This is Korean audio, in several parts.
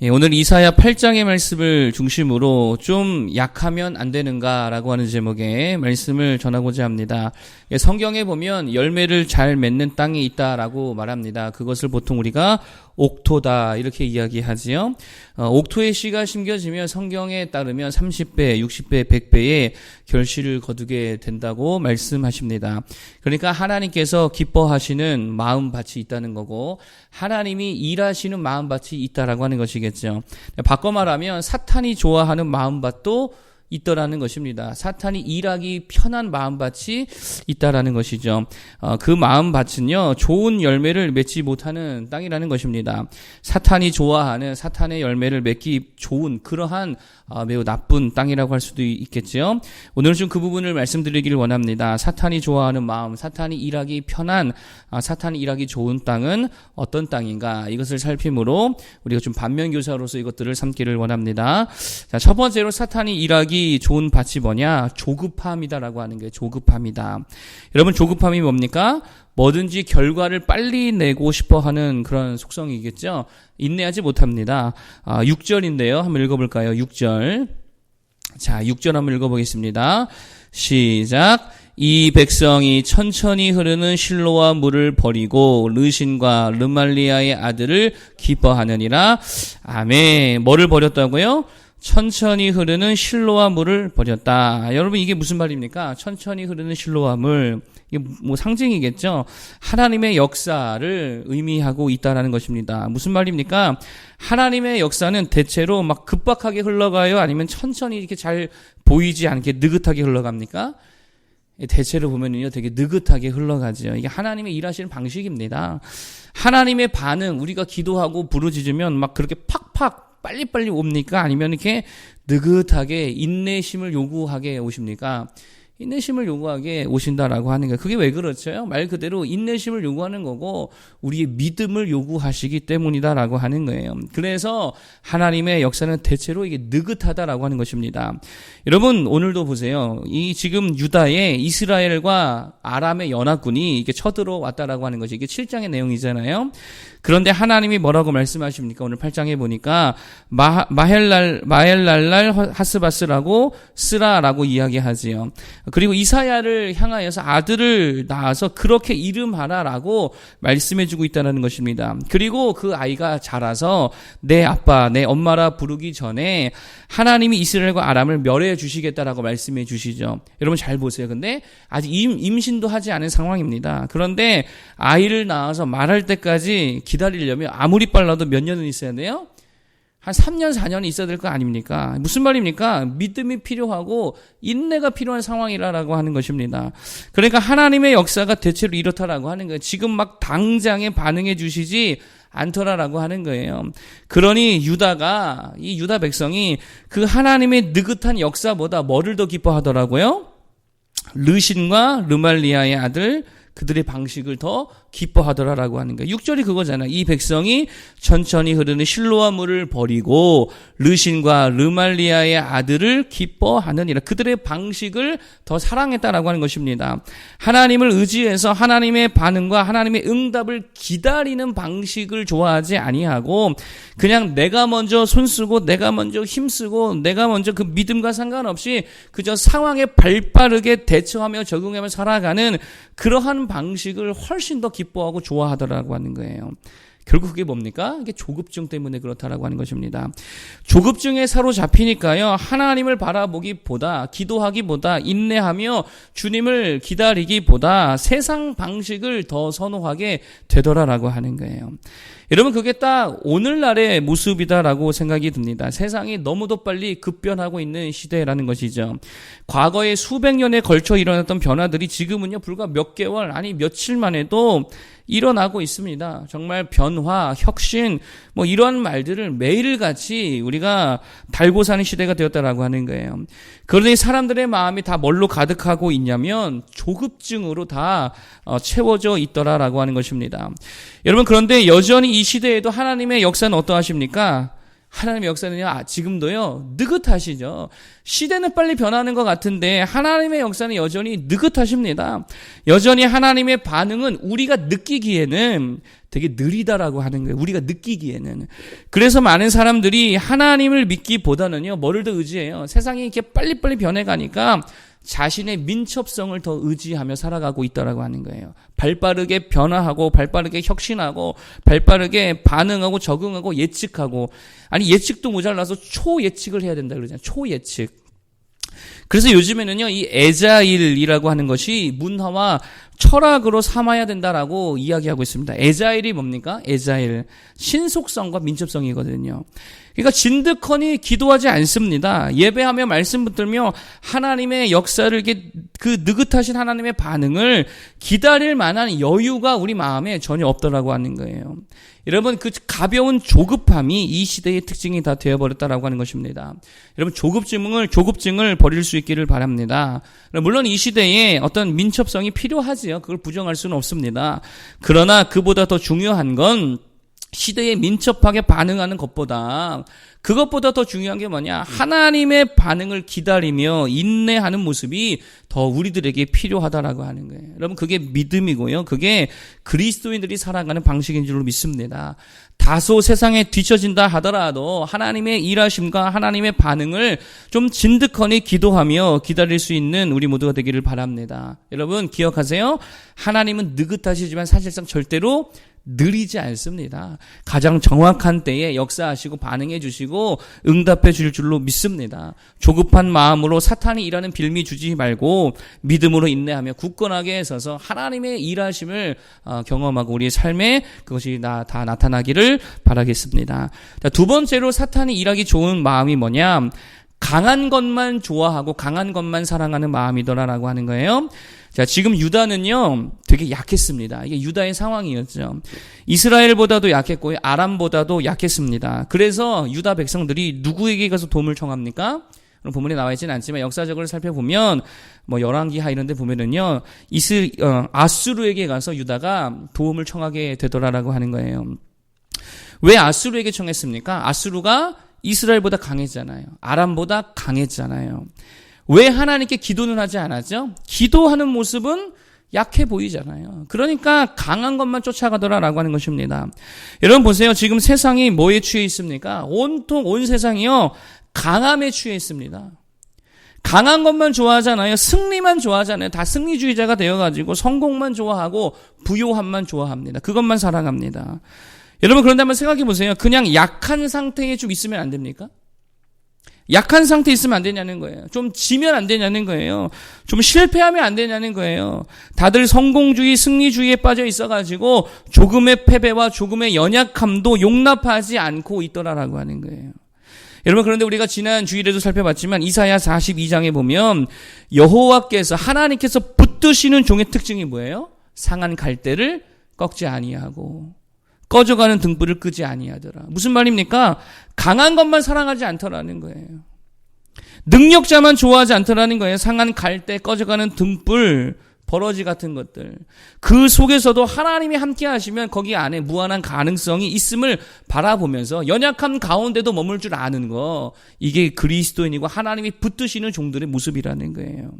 오늘 이사야 8장의 말씀을 중심으로 좀 약하면 안 되는가라고 하는 제목의 말씀을 전하고자 합니다. 성경에 보면 열매를 잘 맺는 땅이 있다라고 말합니다. 그것을 보통 우리가 옥토다 이렇게 이야기하지요. 옥토의 씨가 심겨지면 성경에 따르면 30배, 60배, 100배의 결실을 거두게 된다고 말씀하십니다. 그러니까 하나님께서 기뻐하시는 마음밭이 있다는 거고 하나님이 일하시는 마음밭이 있다라고 하는 것이겠죠. 바꿔 말하면 사탄이 좋아하는 마음밭도 있더라는 것입니다. 사탄이 일하기 편한 마음밭이 있다라는 것이죠. 그 마음밭은요, 좋은 열매를 맺지 못하는 땅이라는 것입니다. 사탄이 좋아하는 사탄의 열매를 맺기 좋은 그러한 매우 나쁜 땅이라고 할 수도 있겠죠. 오늘은 좀 그 부분을 말씀드리기를 원합니다. 사탄이 좋아하는 마음, 사탄이 일하기 편한, 사탄이 일하기 좋은 땅은 어떤 땅인가? 이것을 살피므로 우리가 좀 반면교사로서 이것들을 삼기를 원합니다. 자, 첫 번째로 사탄이 일하기 좋은 밭이 뭐냐? 조급함이다라고 하는 게 조급함이다. 여러분, 조급함이 뭡니까? 뭐든지 결과를 빨리 내고 싶어 하는 그런 속성이겠죠. 인내하지 못합니다. 6절인데요. 한번 읽어볼까요? 6절. 자, 6절 한번 읽어보겠습니다. 시작. 이 백성이 천천히 흐르는 실로와 물을 버리고 르신과 르말리아의 아들을 기뻐하느니라. 아멘. 뭐를 버렸다고요? 천천히 흐르는 실로와 물을 버렸다. 여러분, 이게 무슨 말입니까? 천천히 흐르는 실로와 물. 이게 뭐 상징이겠죠? 하나님의 역사를 의미하고 있다라는 것입니다. 무슨 말입니까? 하나님의 역사는 대체로 막 급박하게 흘러가요? 아니면 천천히 이렇게 잘 보이지 않게 느긋하게 흘러갑니까? 대체로 보면은요, 되게 느긋하게 흘러가죠. 이게 하나님의 일하시는 방식입니다. 하나님의 반응, 우리가 기도하고 부르짖으면 막 그렇게 팍팍 빨리빨리 옵니까? 아니면 이렇게 느긋하게 인내심을 요구하게 오십니까? 인내심을 요구하게 오신다라고 하는 거예요. 그게 왜 그렇죠? 말 그대로 인내심을 요구하는 거고 우리의 믿음을 요구하시기 때문이다라고 하는 거예요. 그래서 하나님의 역사는 대체로 이게 느긋하다라고 하는 것입니다. 여러분, 오늘도 보세요. 이 지금 유다의 이스라엘과 아람의 연합군이 이게 쳐들어왔다라고 하는 것이 이게 7장의 내용이잖아요. 그런데 하나님이 뭐라고 말씀하십니까? 오늘 8장에 보니까 마헬랄랄 하스바스라고 쓰라라고 이야기하지요. 그리고 이사야를 향하여서 아들을 낳아서 그렇게 이름하라라고 말씀해주고 있다는 것입니다. 그리고 그 아이가 자라서 내 아빠, 내 엄마라 부르기 전에 하나님이 이스라엘과 아람을 멸해 주시겠다라고 말씀해 주시죠. 여러분 잘 보세요. 근데 아직 임신도 하지 않은 상황입니다. 그런데 아이를 낳아서 말할 때까지 기다리려면 아무리 빨라도 몇 년은 있어야 돼요? 한 3년, 4년이 있어야 될 거 아닙니까? 무슨 말입니까? 믿음이 필요하고 인내가 필요한 상황이라고 하는 것입니다. 그러니까 하나님의 역사가 대체로 이렇다라고 하는 거예요. 지금 막 당장에 반응해 주시지 않더라라고 하는 거예요. 그러니 이 유다 백성이 그 하나님의 느긋한 역사보다 뭐를 더 기뻐하더라고요? 르신과 르말리아의 아들 그들의 방식을 더 기뻐하더라라고 하는 거예요. 6절이 그거잖아요. 이 백성이 천천히 흐르는 실로와 물을 버리고 르신과 르말리아의 아들을 기뻐하느니라. 그들의 방식을 더 사랑했다라고 하는 것입니다. 하나님을 의지해서 하나님의 반응과 하나님의 응답을 기다리는 방식을 좋아하지 아니하고 그냥 내가 먼저 손쓰고 내가 먼저 힘쓰고 내가 먼저 그 믿음과 상관없이 그저 상황에 발빠르게 대처하며 적응하며 살아가는 그러한 방식을 훨씬 더 기뻐하고 좋아하더라고 하는 거예요. 결국 그게 뭡니까? 이게 조급증 때문에 그렇다라고 하는 것입니다. 조급증에 사로잡히니까요, 하나님을 바라보기보다, 기도하기보다, 인내하며 주님을 기다리기보다 세상 방식을 더 선호하게 되더라라고 하는 거예요. 여러분, 그게 딱 오늘날의 모습이다라고 생각이 듭니다. 세상이 너무도 빨리 급변하고 있는 시대라는 것이죠. 과거에 수백 년에 걸쳐 일어났던 변화들이 지금은요, 불과 몇 개월, 아니 며칠만 해도 일어나고 있습니다. 정말 변화, 혁신, 뭐 이런 말들을 매일같이 우리가 달고 사는 시대가 되었다라고 하는 거예요. 그런데 사람들의 마음이 다 뭘로 가득하고 있냐면 조급증으로 다 채워져 있더라라고 하는 것입니다. 여러분, 그런데 여전히 이 시대에도 하나님의 역사는 어떠하십니까? 하나님의 역사는요, 지금도요, 느긋하시죠. 시대는 빨리 변하는 것 같은데 하나님의 역사는 여전히 느긋하십니다. 여전히 하나님의 반응은 우리가 느끼기에는 되게 느리다라고 하는 거예요. 우리가 느끼기에는. 그래서 많은 사람들이 하나님을 믿기보다는요, 뭐를 더 의지해요? 세상이 이렇게 빨리빨리 변해가니까 자신의 민첩성을 더 의지하며 살아가고 있다라고 하는 거예요. 발빠르게 변화하고, 발빠르게 혁신하고, 발빠르게 반응하고, 적응하고, 예측하고. 아니, 예측도 모자라서 초예측을 해야 된다 그러잖아요. 초예측. 그래서 요즘에는요, 이 에자일이라고 하는 것이 문화와 철학으로 삼아야 된다라고 이야기하고 있습니다. 에자일이 뭡니까? 에자일. 신속성과 민첩성이거든요. 그러니까 진득하니 기도하지 않습니다. 예배하며 말씀 붙들며 하나님의 역사를 이렇게 그 느긋하신 하나님의 반응을 기다릴 만한 여유가 우리 마음에 전혀 없더라고 하는 거예요. 여러분, 그 가벼운 조급함이 이 시대의 특징이 다 되어버렸다라고 하는 것입니다. 여러분, 조급증을 버릴 수 있기를 바랍니다. 물론 이 시대에 어떤 민첩성이 필요하지요. 그걸 부정할 수는 없습니다. 그러나 그보다 더 중요한 건 시대에 민첩하게 반응하는 것보다, 그것보다 더 중요한 게 뭐냐? 하나님의 반응을 기다리며 인내하는 모습이 더 우리들에게 필요하다라고 하는 거예요. 여러분, 그게 믿음이고요. 그게 그리스도인들이 살아가는 방식인 줄로 믿습니다. 다소 세상에 뒤처진다 하더라도 하나님의 일하심과 하나님의 반응을 좀 진득하니 기도하며 기다릴 수 있는 우리 모두가 되기를 바랍니다. 여러분, 기억하세요. 하나님은 느긋하시지만 사실상 절대로 느리지 않습니다. 가장 정확한 때에 역사하시고 반응해 주시고 응답해 주실 줄로 믿습니다. 조급한 마음으로 사탄이 일하는 빌미 주지 말고 믿음으로 인내하며 굳건하게 서서 하나님의 일하심을 경험하고 우리의 삶에 그것이 다 나타나기를 바라겠습니다. 자, 두 번째로 사탄이 일하기 좋은 마음이 뭐냐? 강한 것만 좋아하고 강한 것만 사랑하는 마음이더라라고 하는 거예요. 자, 지금 유다는요, 되게 약했습니다. 이게 유다의 상황이었죠. 이스라엘보다도 약했고, 아람보다도 약했습니다. 그래서 유다 백성들이 누구에게 가서 도움을 청합니까? 본문에 나와 있지는 않지만 역사적으로 살펴보면, 열왕기하 이런 데 보면은요, 아수르에게 가서 유다가 도움을 청하게 되더라라고 하는 거예요. 왜 아수르에게 청했습니까? 아수르가 이스라엘보다 강했잖아요. 아람보다 강했잖아요. 왜 하나님께 기도는 하지 않았죠? 기도하는 모습은 약해 보이잖아요. 그러니까 강한 것만 쫓아가더라라고 하는 것입니다. 여러분 보세요. 지금 세상이 뭐에 취해 있습니까? 온통 온 세상이요, 강함에 취해 있습니다. 강한 것만 좋아하잖아요. 승리만 좋아하잖아요. 다 승리주의자가 되어가지고 성공만 좋아하고 부요함만 좋아합니다. 그것만 사랑합니다. 여러분, 그런데 한번 생각해 보세요. 그냥 약한 상태에 좀 있으면 안 됩니까? 약한 상태에 있으면 안 되냐는 거예요. 좀 지면 안 되냐는 거예요. 좀 실패하면 안 되냐는 거예요. 다들 성공주의, 승리주의에 빠져 있어가지고 조금의 패배와 조금의 연약함도 용납하지 않고 있더라라고 하는 거예요. 여러분, 그런데 우리가 지난 주일에도 살펴봤지만 이사야 42장에 보면 여호와께서, 하나님께서 붙드시는 종의 특징이 뭐예요? 상한 갈대를 꺾지 아니하고 꺼져가는 등불을 끄지 아니하더라. 무슨 말입니까? 강한 것만 사랑하지 않더라는 거예요. 능력자만 좋아하지 않더라는 거예요. 상한 갈대, 꺼져가는 등불, 버러지 같은 것들. 그 속에서도 하나님이 함께 하시면 거기 안에 무한한 가능성이 있음을 바라보면서 연약한 가운데도 머물 줄 아는 거, 이게 그리스도인이고 하나님이 붙드시는 종들의 모습이라는 거예요.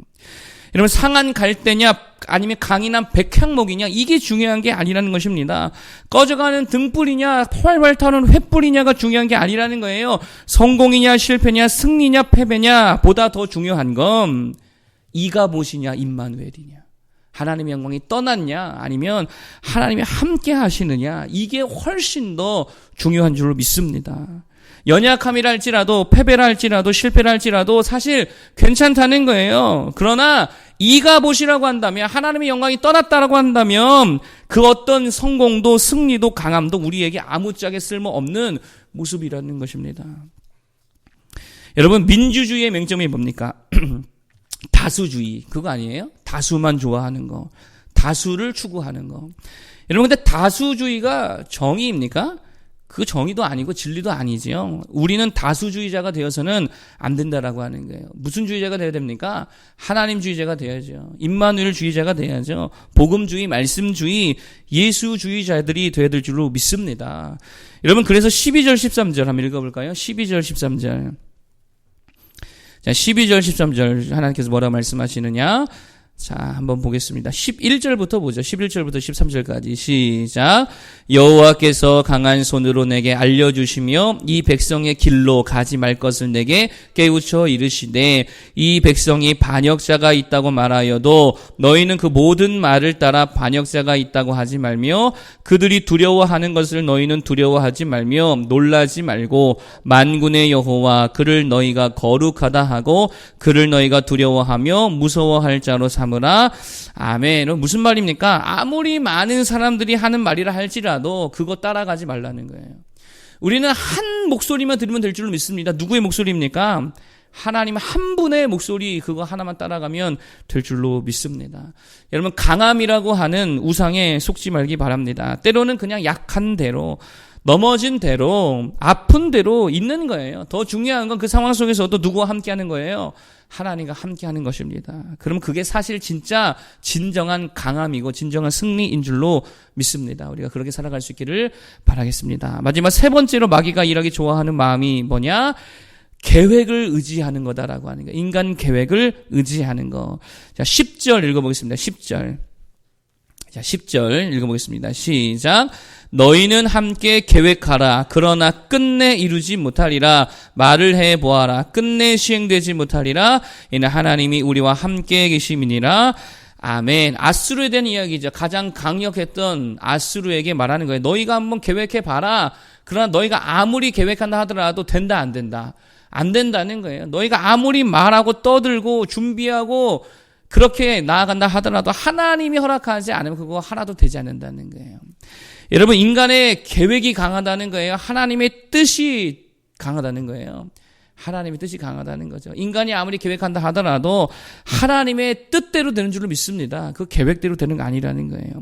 여러분, 상한 갈대냐 아니면 강인한 백향목이냐, 이게 중요한 게 아니라는 것입니다. 꺼져가는 등불이냐 활활 타는 횃불이냐가 중요한 게 아니라는 거예요. 성공이냐 실패냐 승리냐 패배냐 보다 더 중요한 건 이가봇이냐 임마누엘이냐, 하나님의 영광이 떠났냐 아니면 하나님이 함께 하시느냐, 이게 훨씬 더 중요한 줄로 믿습니다. 연약함이라 할지라도 패배라 할지라도 실패라 할지라도 사실 괜찮다는 거예요. 그러나 이가봇이라고 한다면, 하나님의 영광이 떠났다라고 한다면 그 어떤 성공도 승리도 강함도 우리에게 아무짝에 쓸모없는 모습이라는 것입니다. 여러분, 민주주의의 맹점이 뭡니까? 다수주의, 그거 아니에요? 다수만 좋아하는 거, 다수를 추구하는 거. 여러분, 근데 다수주의가 정의입니까? 그 정의도 아니고 진리도 아니지요. 우리는 다수주의자가 되어서는 안 된다라고 하는 거예요. 무슨 주의자가 되어야 됩니까? 하나님주의자가 돼야죠. 임마누엘주의자가 돼야죠. 복음주의, 말씀주의, 예수주의자들이 되어야 될 줄로 믿습니다. 여러분, 그래서 12절 13절 한번 읽어볼까요? 12절 13절. 자, 12절 13절 하나님께서 뭐라고 말씀하시느냐? 자, 한번 보겠습니다. 11절부터 보죠. 11절부터 13절까지 시작. 여호와께서 강한 손으로 내게 알려주시며 이 백성의 길로 가지 말 것을 내게 깨우쳐 이르시되 이 백성이 반역자가 있다고 말하여도 너희는 그 모든 말을 따라 반역자가 있다고 하지 말며 그들이 두려워하는 것을 너희는 두려워하지 말며 놀라지 말고 만군의 여호와 그를 너희가 거룩하다 하고 그를 너희가 두려워하며 무서워할 자로 삼으라. 아멘. 무슨 말입니까? 아무리 많은 사람들이 하는 말이라 할지라도 그거 따라가지 말라는 거예요. 우리는 한 목소리만 들으면 될 줄로 믿습니다. 누구의 목소리입니까? 하나님 한 분의 목소리 그거 하나만 따라가면 될 줄로 믿습니다. 여러분, 강함이라고 하는 우상에 속지 말기 바랍니다. 때로는 그냥 약한 대로, 넘어진 대로, 아픈 대로 있는 거예요. 더 중요한 건 그 상황 속에서도 누구와 함께 하는 거예요? 하나님과 함께 하는 것입니다. 그럼 그게 사실 진짜 진정한 강함이고 진정한 승리인 줄로 믿습니다. 우리가 그렇게 살아갈 수 있기를 바라겠습니다. 마지막 세 번째로 마귀가 일하기 좋아하는 마음이 뭐냐? 계획을 의지하는 거다라고 하는 거. 인간 계획을 의지하는 거. 자, 10절 읽어보겠습니다. 10절. 자, 10절 읽어보겠습니다. 시작. 너희는 함께 계획하라. 그러나 끝내 이루지 못하리라. 말을 해보아라. 끝내 시행되지 못하리라. 이는 하나님이 우리와 함께 계심이니라. 아멘. 아수르에 대한 이야기죠. 가장 강력했던 아수르에게 말하는 거예요. 너희가 한번 계획해봐라. 그러나 너희가 아무리 계획한다 하더라도 된다 안 된다. 안 된다는 거예요. 너희가 아무리 말하고 떠들고 준비하고 그렇게 나아간다 하더라도 하나님이 허락하지 않으면 그거 하나도 되지 않는다는 거예요. 여러분, 인간의 계획이 강하다는 거예요. 하나님의 뜻이 강하다는 거예요. 하나님의 뜻이 강하다는 거죠. 인간이 아무리 계획한다 하더라도 하나님의 뜻대로 되는 줄로 믿습니다. 그 계획대로 되는 거 아니라는 거예요.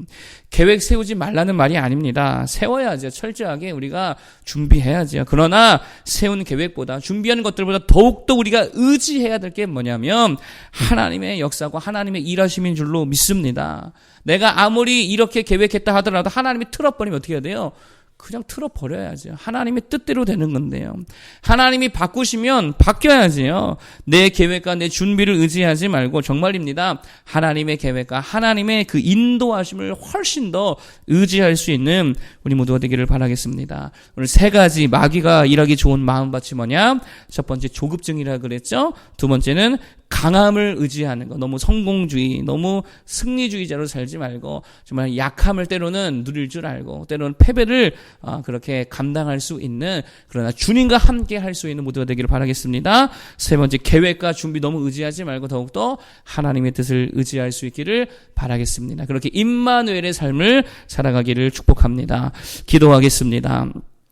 계획 세우지 말라는 말이 아닙니다. 세워야죠. 철저하게 우리가 준비해야죠. 그러나 세운 계획보다 준비하는 것들보다 더욱더 우리가 의지해야 될 게 뭐냐면 하나님의 역사고 하나님의 일하심인 줄로 믿습니다. 내가 아무리 이렇게 계획했다 하더라도 하나님이 틀어버리면 어떻게 해야 돼요? 그냥 틀어버려야죠. 하나님의 뜻대로 되는 건데요. 하나님이 바꾸시면 바뀌어야지요. 내 계획과 내 준비를 의지하지 말고 정말입니다. 하나님의 계획과 하나님의 그 인도하심을 훨씬 더 의지할 수 있는 우리 모두가 되기를 바라겠습니다. 오늘 세 가지 마귀가 일하기 좋은 마음밭이 뭐냐? 첫 번째 조급증이라 그랬죠. 두 번째는 강함을 의지하는 거. 너무 성공주의, 너무 승리주의자로 살지 말고 정말 약함을 때로는 누릴 줄 알고 때로는 패배를 그렇게 감당할 수 있는, 그러나 주님과 함께 할 수 있는 모두가 되기를 바라겠습니다. 세 번째, 계획과 준비 너무 의지하지 말고 더욱더 하나님의 뜻을 의지할 수 있기를 바라겠습니다. 그렇게 임마누엘의 삶을 살아가기를 축복합니다. 기도하겠습니다.